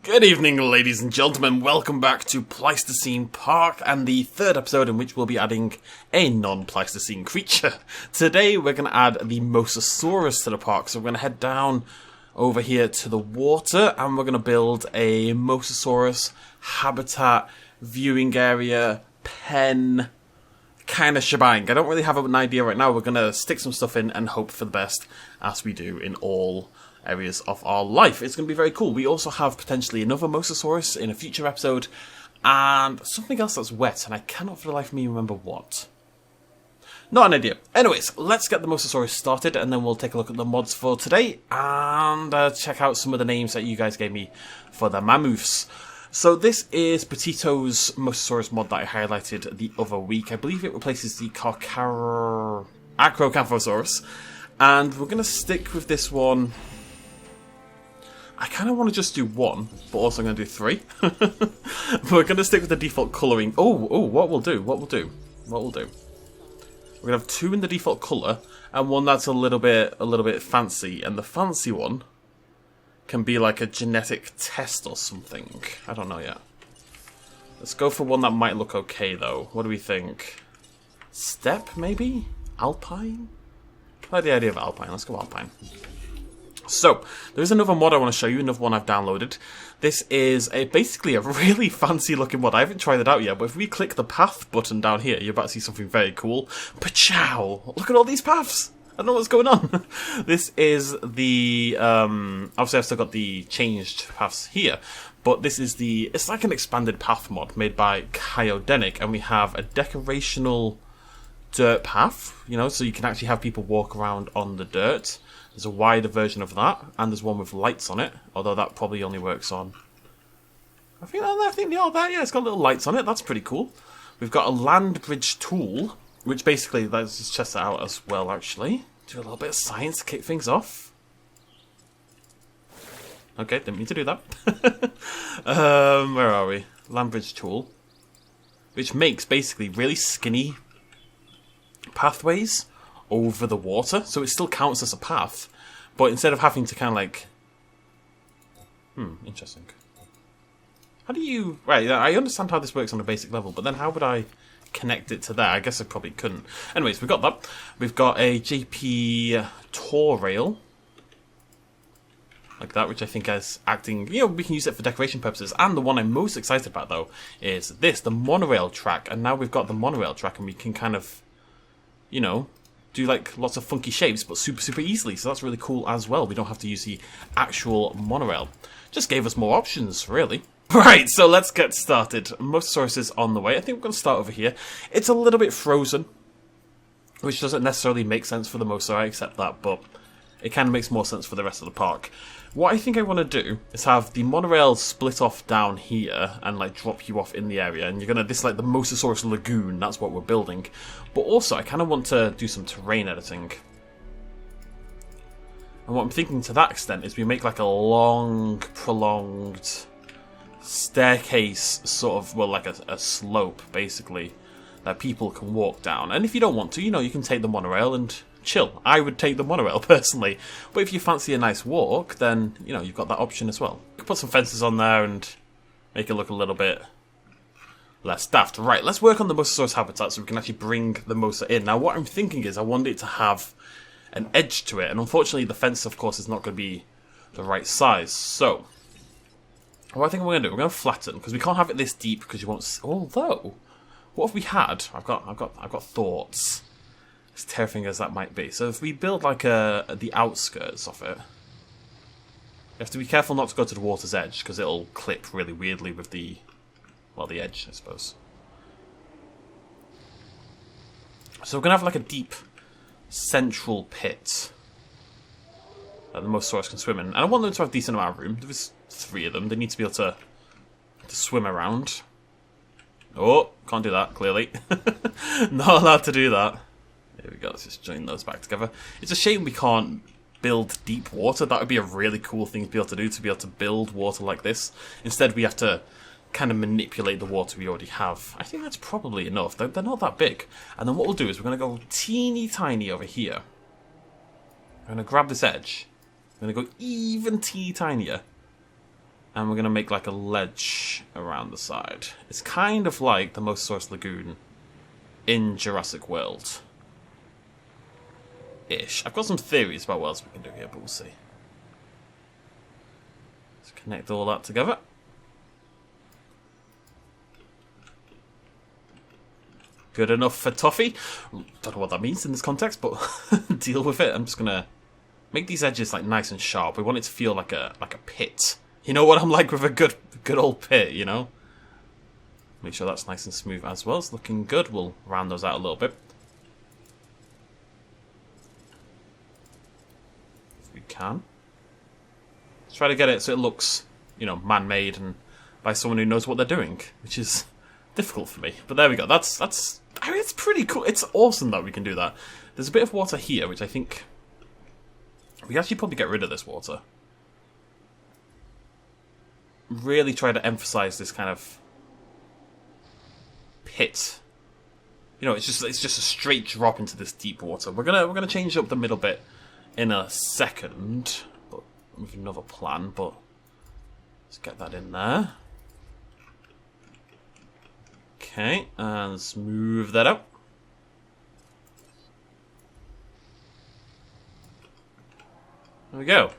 Good evening, ladies and gentlemen. Welcome back to Pleistocene Park and the third episode in which we'll be adding a non-Pleistocene creature. Today we're going to add the Mosasaurus to the park. So we're going to head down over here to the water and we're going to build a Mosasaurus habitat, viewing area, pen, kind of shebang. I don't really have an idea right now. We're going to stick some stuff in and hope for the best, as we do in all areas of our life. It's going to be very cool. We also have potentially another Mosasaurus in a future episode, and something else that's wet, and I cannot for the life of me remember what. Not an idea. Anyways, let's get the Mosasaurus started, and then we'll take a look at the mods for today, and check out some of the names that you guys gave me for the mammoths. So this is Petito's Mosasaurus mod that I highlighted the other week. I believe it replaces the Acrocanthosaurus, and we're going to stick with this one. I kind of want to just do one, but also I'm going to do three. We're going to stick with the default colouring. What we'll do. We're going to have two in the default colour, and one that's a little bit fancy. And the fancy one can be like a genetic test or something. I don't know yet. Let's go for one that might look okay, though. What do we think? Steppe, maybe? Alpine? I like the idea of Alpine. Let's go Alpine. So, there is another mod I want to show you, another one I've downloaded. This is basically a really fancy looking mod. I haven't tried it out yet, but if we click the path button down here, you're about to see something very cool. Pachow! Look at all these paths! I don't know what's going on. This is the, obviously I've still got the changed paths here, but this is it's like an expanded path mod made by Kyodenic, and we have a decorational dirt path, you know, so you can actually have people walk around on the dirt. There's a wider version of that, and there's one with lights on it, although that probably only works on... I think it's got little lights on it. That's pretty cool. We've got a land bridge tool, which basically, let's just test that out as well, actually. Do a little bit of science to kick things off. Okay, didn't mean to do that. Where are we? Land bridge tool. Which makes, basically, really skinny pathways over the water, so it still counts as a path, but instead of having to kind of like... interesting. How do you... Right, I understand how this works on a basic level, but then how would I connect it to that? I guess I probably couldn't. Anyways, we've got that. We've got a JP tour rail, like that, which I think is acting... You know, we can use it for decoration purposes, and the one I'm most excited about, though, is this, the monorail track, and now we've got the monorail track, and we can kind of, you know, do like lots of funky shapes, but super easily. So that's really cool as well. We don't have to use the actual monorail. Just gave us more options, really. Right, so let's get started. Mosasaurus is on the way. I think we're going to start over here. It's a little bit frozen, which doesn't necessarily make sense for the Mosa, I accept that, but it kind of makes more sense for the rest of the park. What I think I want to do is have the monorail split off down here and like drop you off in the area, and you're going to, this is like the Mosasaurus Lagoon, that's what we're building. But also I kind of want to do some terrain editing. And what I'm thinking to that extent is we make like a long, prolonged staircase, sort of, well, like a slope basically, that people can walk down. And if you don't want to, you know, you can take the monorail and chill. I would take the monorail personally, but if you fancy a nice walk, then you know you've got that option as well. You can put some fences on there and make it look a little bit less daft. Right, let's work on the Mosasaurus habitat so we can actually bring the Mosa in. Now what I'm thinking is I want it to have an edge to it, and unfortunately the fence of course is not going to be the right size. So what I think we're going to do, we're going to flatten, because we can't have it this deep because you won't... Although, what if we had... I've got thoughts. As terrifying as that might be. So if we build like the outskirts of it, you have to be careful not to go to the water's edge, because it'll clip really weirdly with the, well, the edge, I suppose. So we're going to have like a deep central pit that the Mosasaurus can swim in. And I want them to have a decent amount of room. There's 3 of them. They need to be able to swim around. Oh, can't do that, clearly. Not allowed to do that. There we go, let's just join those back together. It's a shame we can't build deep water. That would be a really cool thing to be able to do, to be able to build water like this. Instead, we have to kind of manipulate the water we already have. I think that's probably enough. They're not that big. And then what we'll do is we're going to go teeny tiny over here. I'm going to grab this edge. I'm going to go even teeny tinier. And we're going to make like a ledge around the side. It's kind of like the Mosasaurus Lagoon in Jurassic World. Ish. I've got some theories about what else we can do here, but we'll see. Let's connect all that together. Good enough for toffee. Don't know what that means in this context, but deal with it. I'm just gonna make these edges like nice and sharp. We want it to feel like a pit. You know what I'm like with a good old pit, you know? Make sure that's nice and smooth as well. It's looking good. We'll round those out a little bit. If we can. Let's try to get it so it looks, you know, man-made and by someone who knows what they're doing, which is difficult for me. But there we go. That's I mean, it's pretty cool. It's awesome that we can do that. There's a bit of water here, which I think we actually probably get rid of this water. Really try to emphasize this kind of pit. You know, it's just a straight drop into this deep water. We're gonna change up the middle bit in a second, but with another plan. But let's get that in there. Okay, and smooth that out. There we go.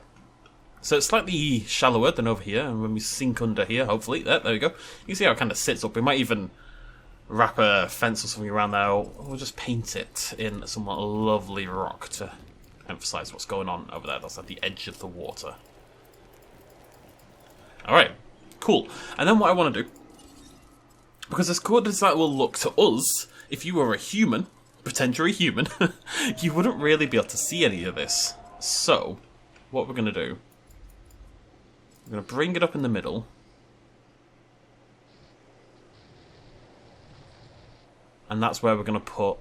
So it's slightly shallower than over here, and when we sink under here, hopefully, there we go. You can see how it kind of sits up. We might even wrap a fence or something around there, or we'll just paint it in somewhat lovely rock to emphasize what's going on over there. That's at the edge of the water. Alright, cool. And then what I want to do, because as good as that will look to us, if you were a human, pretend you're a human, you wouldn't really be able to see any of this. So, what we're going to do, we're going to bring it up in the middle. And that's where we're going to put...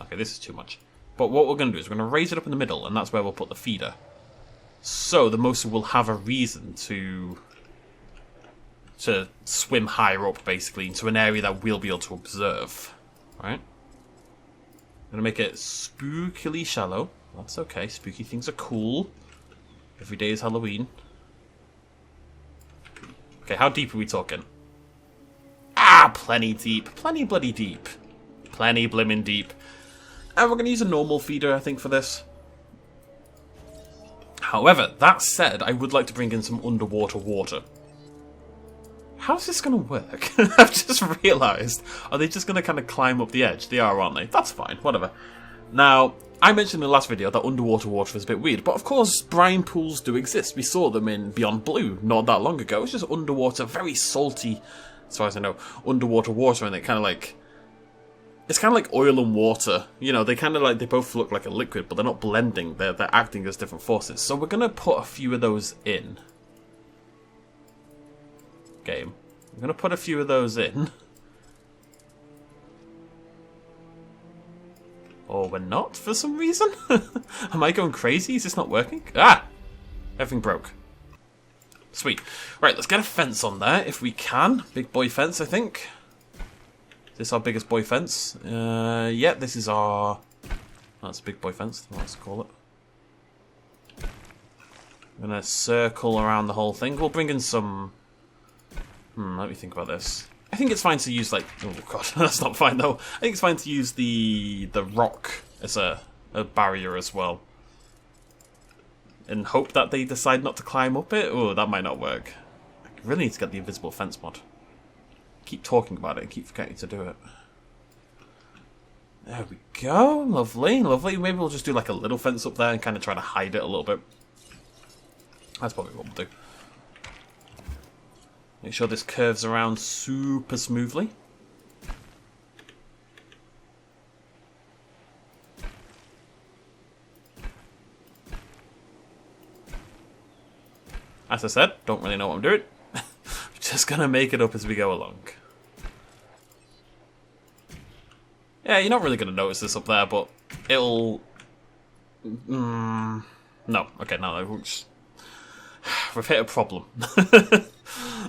Okay, this is too much. But what we're going to do is we're going to raise it up in the middle, and that's where we'll put the feeder. So the Mosa will have a reason to swim higher up, basically, into an area that we'll be able to observe. Right? I'm going to make it spookily shallow. That's okay. Spooky things are cool. Every day is Halloween. Okay, how deep are we talking? Ah, plenty deep. Plenty bloody deep. Plenty blimmin' deep. And we're going to use a normal feeder, I think, for this. However, that said, I would like to bring in some underwater water. How's this going to work? I've just realised. Are they just going to kind of climb up the edge? They are, aren't they? That's fine, whatever. Now, I mentioned in the last video that underwater water is a bit weird, but of course brine pools do exist. We saw them in Beyond Blue not that long ago. It's just underwater, very salty, as far as I know, underwater water, and it kind of like... It's kind of like oil and water. You know, they kind of like, they both look like a liquid, but they're not blending. They're acting as different forces. So we're going to put a few of those in. Game. I'm going to put a few of those in. Or we're not, for some reason? Am I going crazy? Is this not working? Ah! Everything broke. Sweet. Right, let's get a fence on there, if we can. Big boy fence, I think. Is this our biggest boy fence? Yeah, this is our... That's a big boy fence, let's call it. I'm going to circle around the whole thing. We'll bring in some... let me think about this. I think it's fine to use, like... Oh, God, that's not fine, though. I think it's fine to use the rock as a barrier as well. And hope that they decide not to climb up it. Oh, that might not work. I really need to get the invisible fence mod. Keep talking about it and keep forgetting to do it. There we go. Lovely, lovely. Maybe we'll just do, like, a little fence up there and kind of try to hide it a little bit. That's probably what we'll do. Make sure this curves around super smoothly. As I said, don't really know what I'm doing. Just gonna make it up as we go along. Yeah, you're not really gonna notice this up there, but it'll... No. Okay, no, we've hit a problem.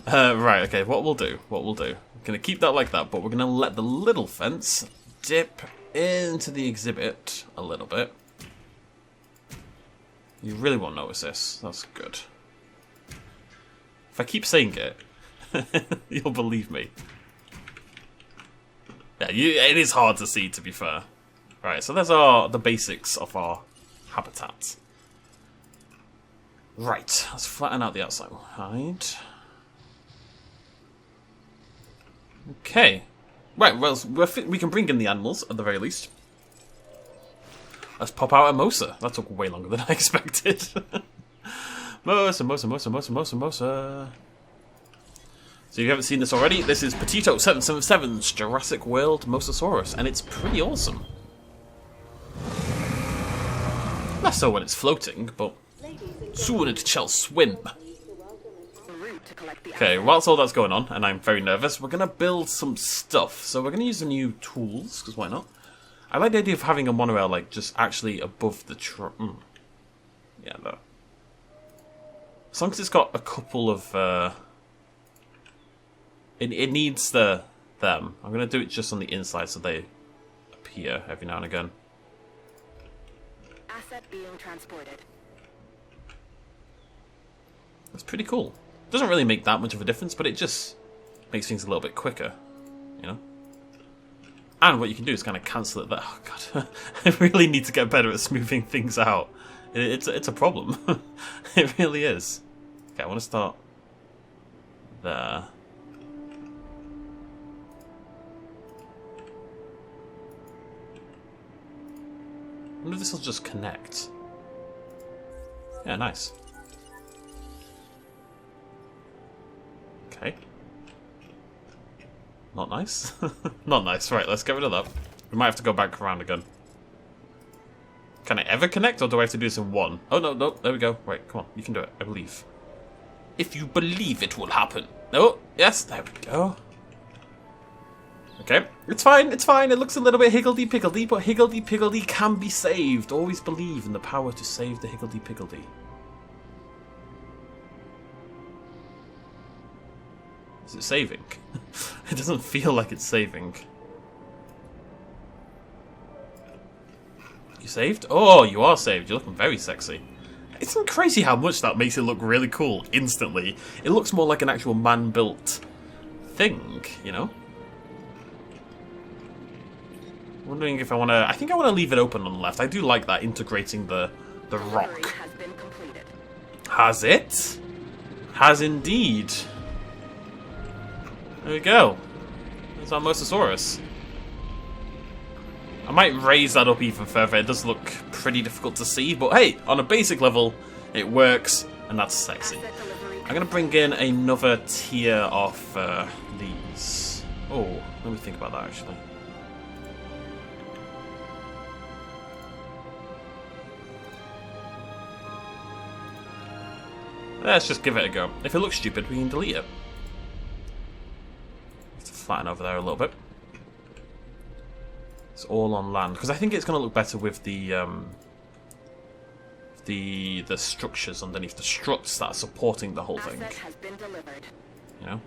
Right, okay, what we'll do, we're gonna keep that like that, but we're gonna let the little fence dip into the exhibit a little bit. You really won't notice this, that's good. If I keep saying it, you'll believe me. Yeah, it is hard to see, to be fair. Right, so there's the basics of our habitat. Right, let's flatten out the outside. Right. Okay. Right, well, we can bring in the animals, at the very least. Let's pop out a Mosa. That took way longer than I expected. Mosa. So if you haven't seen this already, this is Petito777's Jurassic World Mosasaurus, and it's pretty awesome. Less so when it's floating, but soon it shall swim. Okay, whilst all that's going on, and I'm very nervous, we're going to build some stuff. So we're going to use the new tools, because why not? I like the idea of having a monorail, like, just actually above the Yeah, though. As long as it's got a couple of, It needs them. I'm going to do it just on the inside so they appear every now and again. Asset being transported. That's pretty cool. Doesn't really make that much of a difference, but it just makes things a little bit quicker, you know? And what you can do is kind of cancel it. Oh god, I really need to get better at smoothing things out. It's a problem. It really is. Okay, I want to start there. I wonder if this will just connect. Yeah, nice. Okay. Not nice. Not nice. Right, let's get rid of that. We might have to go back around again. Can I ever connect, or do I have to do this in one? Oh, no, no. There we go. Right, come on. You can do it. I believe. If you believe it will happen. Oh, yes. There we go. Okay. It's fine. It's fine. It looks a little bit higgledy-piggledy, but higgledy-piggledy can be saved. Always believe in the power to save the higgledy-piggledy. Is it saving? It doesn't feel like it's saving. You saved? Oh, you are saved. You're looking very sexy. Isn't it crazy how much that makes it look really cool instantly? It looks more like an actual man-built thing, you know? Wondering if I want to... I think I want to leave it open on the left. I do like that, integrating the rock. Has been completed. Has it? Has indeed. There we go. There's our Mosasaurus. I might raise that up even further. It does look pretty difficult to see, but hey, on a basic level, it works, and that's sexy. I'm going to bring in another tier of these. Oh, let me think about that, actually. Let's just give it a go. If it looks stupid, we can delete it. Flatten over there a little bit. It's all on land because I think it's going to look better with the structures underneath, the struts that are supporting the whole thing. Asset has been delivered. You know.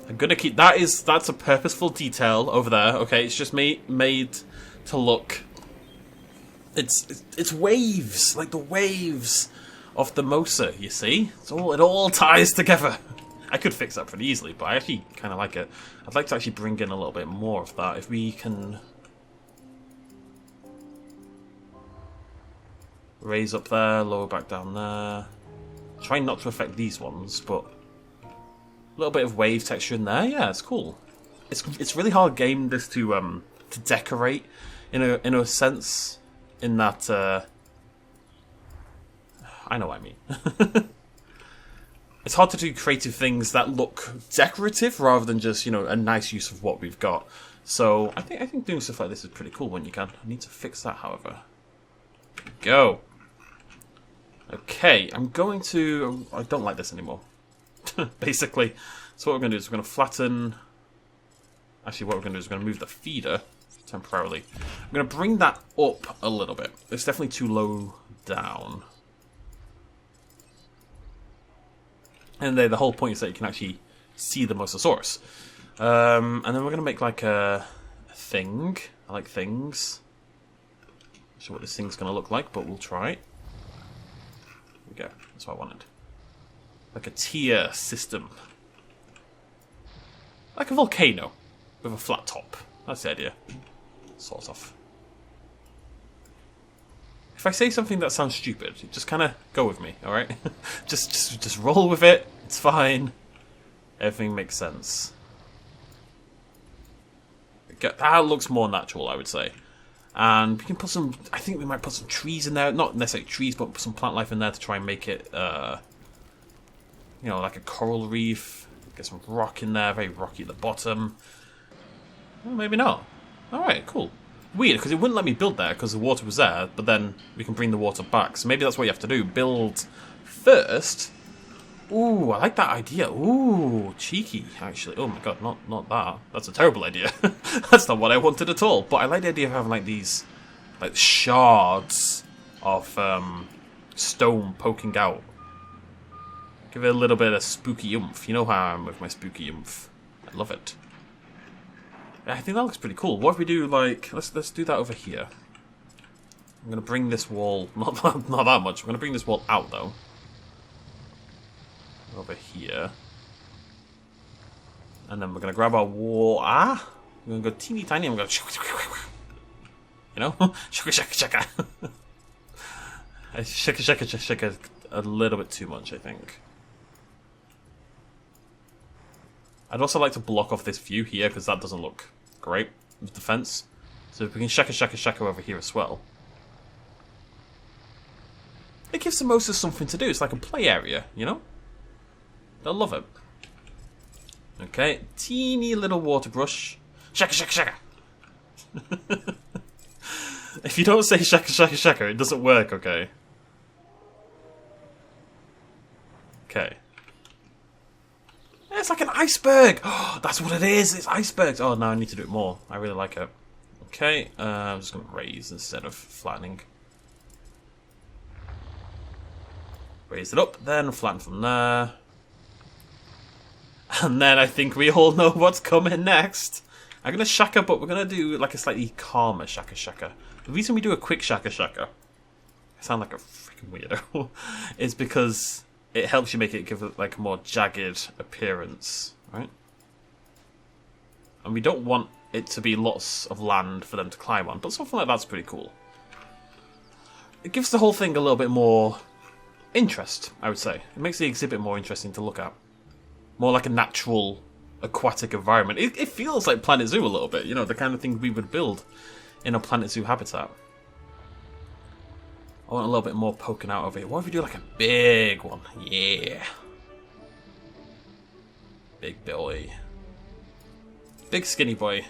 I'm gonna keep that's a purposeful detail over there. Okay, it's just made to look. It's waves, like the waves of the Mosa, you see? It all ties together. I could fix that pretty easily, but I actually kind of like it. I'd like to actually bring in a little bit more of that. If we can raise up there, lower back down there. Try not to affect these ones, but a little bit of wave texture in there. Yeah, it's cool. It's really hard game this to decorate in a sense, in that. I know what I mean. It's hard to do creative things that look decorative rather than just, you know, a nice use of what we've got. So I think doing stuff like this is pretty cool when you can. I need to fix that, however. Go. Okay, I'm going to... I don't like this anymore. Basically, so what we're going to do is we're going to flatten... Actually, what we're going to do is we're going to move the feeder temporarily. I'm going to bring that up a little bit. It's definitely too low down. And the whole point is that you can actually see the Mosasaurus. And then we're going to make like a thing. I like things. Not sure what this thing's going to look like, but we'll try it. There we go. That's what I wanted. Like a tier system. Like a volcano with a flat top. That's the idea. Sort of. If I say something that sounds stupid, just kind of go with me, alright? just roll with it. It's fine. Everything makes sense. That looks more natural, I would say. And we can put some... I think we might put some trees in there. Not necessarily trees, but put some plant life in there to try and make it... you know, like a coral reef. Get some rock in there. Very rocky at the bottom. Well, maybe not. Alright, cool. Weird, because it wouldn't let me build there because the water was there, but then we can bring the water back. So maybe that's what you have to do. Build first. Ooh, I like that idea. Ooh, cheeky, actually. Oh my god, not that. That's a terrible idea. That's not what I wanted at all. But I like the idea of having like these like shards of stone poking out. Give it a little bit of spooky oomph. You know how I am with my spooky oomph. I love it. I think that looks pretty cool. What if we do like let's do that over here. I'm gonna bring this wall not that much. I'm gonna bring this wall out though. Over here. And then we're gonna grab our wall. We're gonna go teeny tiny. I'm gonna you know? Shaka shaka shaka. Shaka shaka shaka shaka a little bit too much, I think. I'd also like to block off this view here because that doesn't look great with the fence. So if we can shaka shaka shaka over here as well. It gives the Moses something to do. It's like a play area, you know? They'll love it. Okay, teeny little water brush. Shaka shaka shaka. If you don't say shaka shaka shaka, it doesn't work, okay? Okay. It's like an iceberg! Oh, that's what it is! It's icebergs! Oh, now I need to do it more. I really like it. Okay, I'm just going to raise instead of flattening. Raise it up, then flatten from there. And then I think we all know what's coming next. I'm going to shaka, but we're going to do like a slightly calmer shaka shaka. The reason we do a quick shaka shaka, I sound like a freaking weirdo, is because it helps you make it give it like a more jagged appearance, right? And we don't want it to be lots of land for them to climb on, but something like that's pretty cool. It gives the whole thing a little bit more interest, I would say. It makes the exhibit more interesting to look at. More like a natural aquatic environment. It feels like Planet Zoo a little bit, you know, the kind of thing we would build in a Planet Zoo habitat. I want a little bit more poking out of it. What if we do like a big one? Yeah. Big boy. Big skinny boy.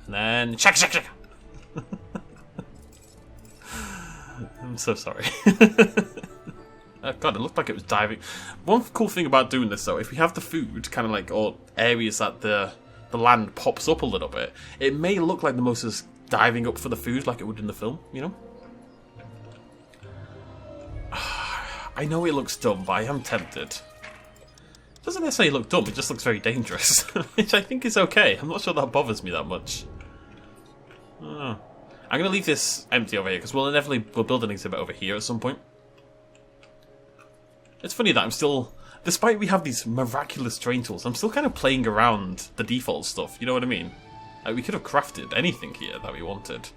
And then shaka shaka shaka. I'm so sorry. God, it looked like it was diving. One cool thing about doing this though, if we have the food kind of like, or areas that the land pops up a little bit, it may look like the Moses diving up for the food like it would in the film, you know? I know it looks dumb, but I am tempted. It doesn't necessarily look dumb, it just looks very dangerous. Which I think is okay. I'm not sure that bothers me that much. I'm going to leave this empty over here, because we'll build an exhibit over here at some point. It's funny that I'm still, despite we have these miraculous terrain tools, I'm still kind of playing around the default stuff, you know what I mean? Like, we could have crafted anything here that we wanted.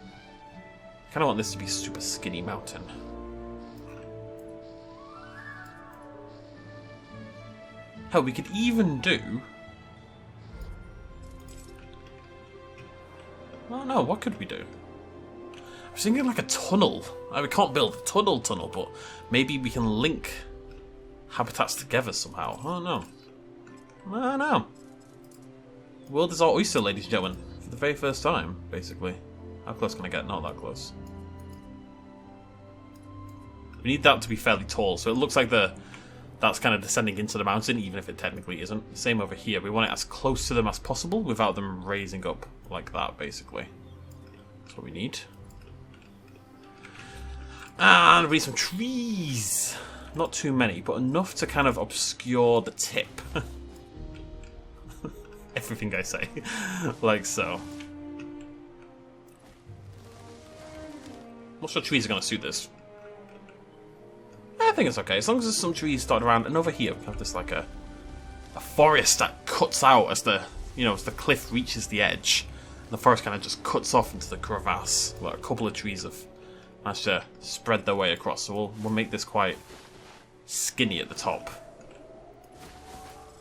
I kind of want this to be a super skinny mountain. Hell, we could even do... Oh no, what could we do? I was thinking like a tunnel. We can't build a tunnel, but maybe we can link habitats together somehow. Oh no. I don't know. The world is our oyster, ladies and gentlemen. For the very first time, basically. How close can I get? Not that close. We need that to be fairly tall, so it looks like that's kind of descending into the mountain, even if it technically isn't. Same over here. We want it as close to them as possible without them raising up like that, basically. That's what we need. And we need some trees. Not too many, but enough to kind of obscure the tip. Everything I say. Like so. Not sure trees are going to suit this. I think it's okay, as long as there's some trees dotted around. And over here we have this like a forest that cuts out as the as the cliff reaches the edge. And the forest kind of just cuts off into the crevasse. Well, a couple of trees have managed to spread their way across, so we'll make this quite skinny at the top.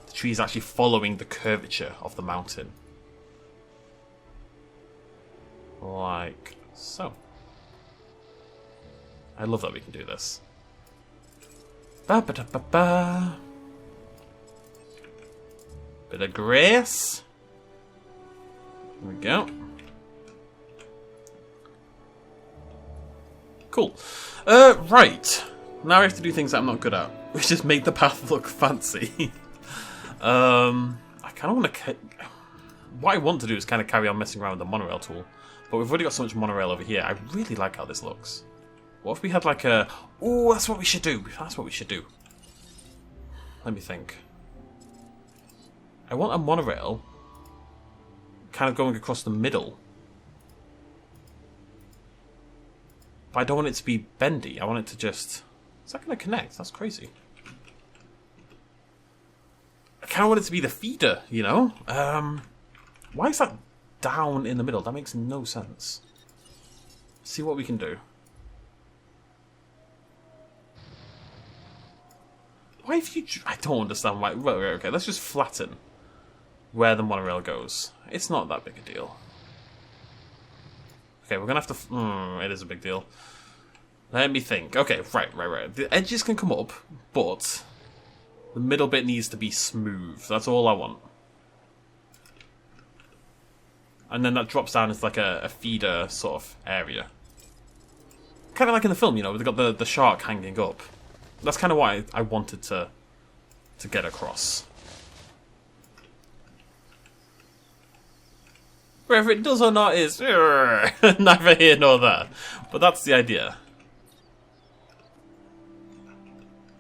The tree's actually following the curvature of the mountain. Like so. I love that we can do this. Ba ba da ba ba. Bit of grace. There we go. Cool. Right. Now I have to do things that I'm not good at, which is make the path look fancy. I kind of want to... What I want to do is kind of carry on messing around with the monorail tool. But we've already got so much monorail over here. I really like how this looks. What if we had like a... Oh, that's what we should do. That's what we should do. Let me think. I want a monorail kind of going across the middle. But I don't want it to be bendy. I want it to just... Is that going to connect? That's crazy. I kind of want it to be the feeder, you know? Why is that down in the middle? That makes no sense. Let's see what we can do. Why have you... I don't understand why... Well, okay, let's just flatten where the monorail goes. It's not that big a deal. Okay, we're going to have to... it is a big deal. Let me think. Okay, right. The edges can come up, but the middle bit needs to be smooth. That's all I want. And then that drops down into like a feeder sort of area. Kind of like in the film, you know, they've got the shark hanging up. That's kind of what I wanted to get across. Whether it does or not is neither here nor there. But that's the idea.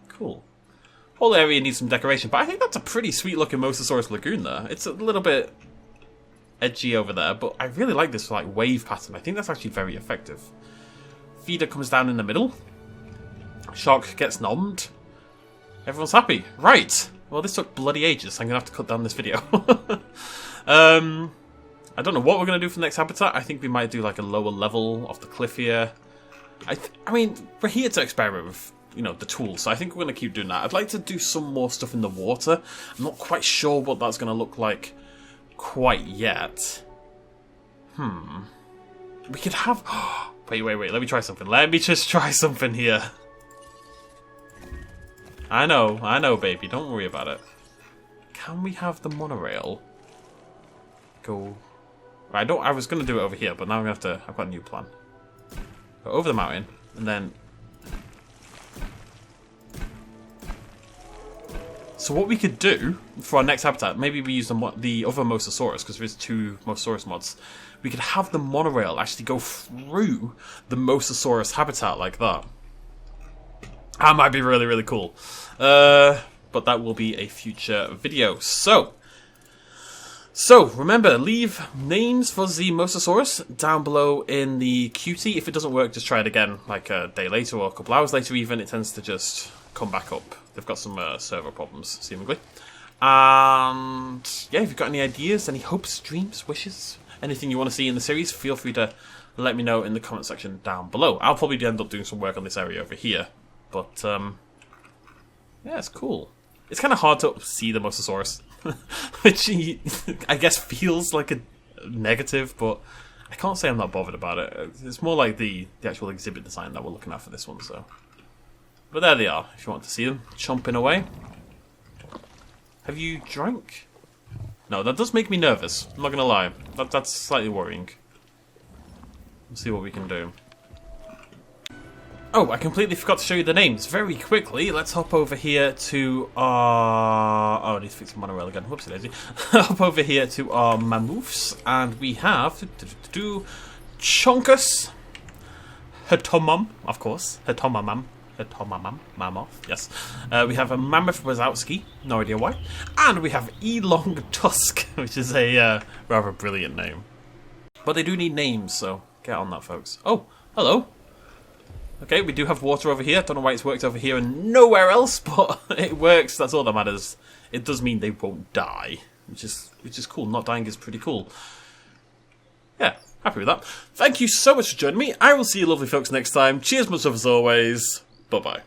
Cool. Whole area needs some decoration, but I think that's a pretty sweet looking Mosasaurus Lagoon there. It's a little bit edgy over there, but I really like this like wave pattern. I think that's actually very effective. Feeder comes down in the middle. Shark gets nommed. Everyone's happy. Right. Well, this took bloody ages. I'm going to have to cut down this video. I don't know what we're going to do for the next habitat. I think we might do like a lower level of the cliff here. I mean, we're here to experiment with, you know, the tools. So I think we're going to keep doing that. I'd like to do some more stuff in the water. I'm not quite sure what that's going to look like quite yet. We could have... Wait. Let me try something. Let me just try something here. I know, baby. Don't worry about it. Can we have the monorail go... I was going to do it over here, but now I'm going to have to... I've got a new plan. Go over the mountain, and then... So what we could do for our next habitat, maybe we use the other Mosasaurus, because there's 2 Mosasaurus mods. We could have the monorail actually go through the Mosasaurus habitat like that. That might be really, really cool. But that will be a future video. So remember, leave names for the Mosasaurus down below in the QT. If it doesn't work, just try it again, like a day later or a couple hours later even. It tends to just come back up. They've got some server problems, seemingly. And yeah, if you've got any ideas, any hopes, dreams, wishes, anything you want to see in the series, feel free to let me know in the comment section down below. I'll probably end up doing some work on this area over here. But, yeah, it's cool. It's kind of hard to see the Mosasaurus, which I guess feels like a negative, but I can't say I'm not bothered about it. It's more like the actual exhibit design that we're looking at for this one, so. But there they are, if you want to see them, chomping away. Have you drank? No, that does make me nervous, I'm not going to lie. That's slightly worrying. Let's see what we can do. Oh, I completely forgot to show you the names. Very quickly, let's hop over here to our... Oh, I need to fix the monorail again. Whoopsie daisy. Hop over here to our mammoths, and we have... Chonkus. Hetomam, of course. Hetomamam. Mammoth, yes. We have a Mammoth Wazowski, no idea why. And we have Elong Tusk, which is a rather brilliant name. But they do need names, so get on that, folks. Oh, hello. Okay, we do have water over here. Don't know why it's worked over here and nowhere else, but it works. That's all that matters. It does mean they won't die, which is cool. Not dying is pretty cool. Yeah, happy with that. Thank you so much for joining me. I will see you lovely folks next time. Cheers much love as always. Bye-bye.